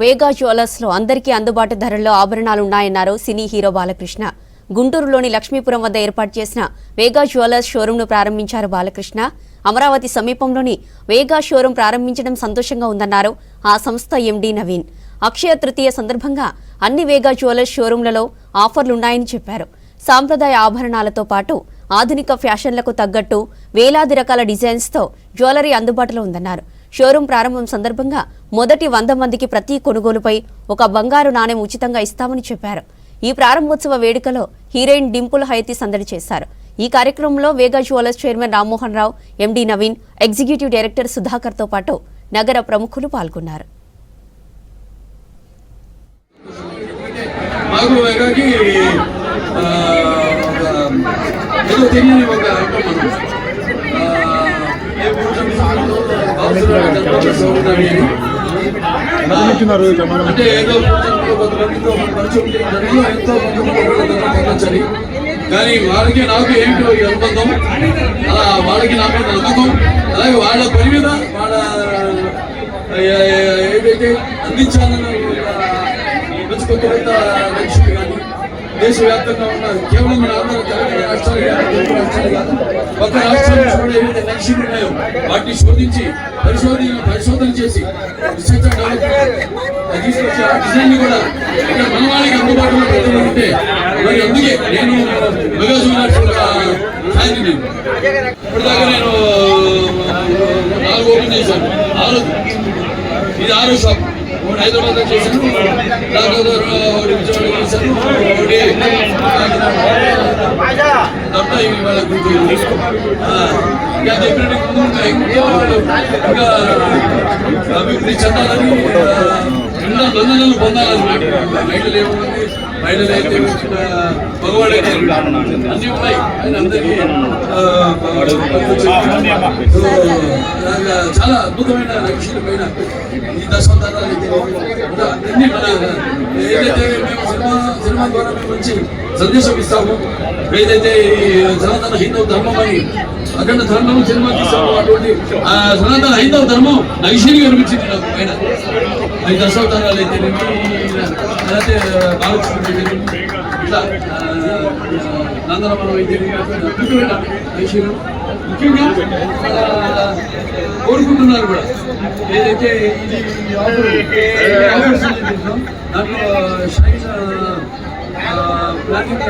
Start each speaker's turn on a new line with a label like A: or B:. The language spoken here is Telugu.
A: వేగా జ్యువెలర్స్లో అందరికీ అందుబాటు ధరల్లో ఆభరణాలున్నాయన్నారు సినీ హీరో బాలకృష్ణ. గుంటూరులోని లక్ష్మీపురం వద్ద ఏర్పాటు చేసిన వేగా జ్యువెలర్స్ షోరూంను ప్రారంభించారు బాలకృష్ణ. అమరావతి సమీపంలోని వేగా షోరూం ప్రారంభించడం సంతోషంగా ఉందన్నారు ఆ సంస్థ ఎండీ నవీన్. అక్షయ తృతీయ సందర్భంగా అన్ని వేగా జ్యువెలర్స్ షోరూంలలో ఆఫర్లున్నాయని చెప్పారు. సాంప్రదాయ ఆభరణాలతో పాటు ఆధునిక ఫ్యాషన్లకు తగ్గట్టు వేలాది రకాల డిజైన్స్తో జ్యువెలరీ అందుబాటులో ఉందన్నారు. షోరూం ప్రారంభం సందర్భంగా మొదటి 100 మందికి ప్రతి కొనుగోలుపై ఒక బంగారు నాణెం ఉచితంగా ఇస్తామని చెప్పారు. ఈ ప్రారంభోత్సవ వేడుకలో హీరోయిన్ డింపుల్ హైతి సందడి చేశారు. ఈ కార్యక్రమంలో వేగా jewellers chairman Rammohan Rao, MD Naveen, executive director సుధాకర్తో పాటు నగర ప్రముఖులు పాల్గొన్నారు.
B: అంటే ఏదో కొంతమందితో ఎంతో పొందొచ్చని, కానీ వాళ్ళకి నాకు ఏమిటో ఈ అనుబంధం, అలా వాళ్ళకి నాకు నమ్మకం, అలాగే వాళ్ళ పని మీద వాళ్ళ ఏదైతే అందించాలన్న కొత్త లక్ష్యం కానీ దేశవ్యాప్తంగా ఉన్న కేవలం మన ఆంధ్ర తెలంగాణ రాష్ట్రాలు కాదు, ఒక రాష్ట్రం కూడా ఏవైతే లక్ష్యం ఉన్నాయో వాటిని శోధించి పరిశోధన చేసి రీసెర్చ్ అండ్ డెవలప్మెంట్ తీసుకొచ్చి ఆ డిజైన్ కూడా ఇక్కడ మన వాళ్ళకి అందుబాటులో పెట్టాలంటే మరి అందుకే నేను మెగా జ్యువెలర్స్ ఫ్యాన్. ఇప్పటిదాకా నేను 4 ఓపెన్ చేశాను. ఇది 6వ షాప్. ఒకటి హైదరాబాద్ లో చేశాను, ఒకటి విజయవాడ చేశాను, ఒకటి అంతా ఇవాళ ఇంకా అభివృద్ధి చెందాలని, బంధనాలు పొందాలని. మహిళలు ఏముంది, మహిళలు అయితే మగవాడు అయితే అన్నీ ఉన్నాయి. ఆయన అందరికీ చాలా అద్భుతమైన లక్ష్యాల పైన ఈ దశాబ్దాలు అన్ని మన ఏదైతే మేము సినిమా ద్వారా మేము మంచి సందేశం ఇస్తాము, ఏదైతే సనాతన హైందవ ధర్మం అని అఖండ ధర్మం సినిమా తీసాము, అటువంటి సనాతన హైందవ ధర్మం నైషిగా అనిపించింది నాకు పైన. 5 దశాబ్దాలు అయితే అలాగే బాలకృష్ణ ఇట్లా నందనవనం అయితే అద్భుతమైన ఐశ్వర్యం. ముఖ్యంగా కోరుకుంటున్నారు కూడా ఏదైతే ఇది దాంట్లో షైన్ ప్లానింగ్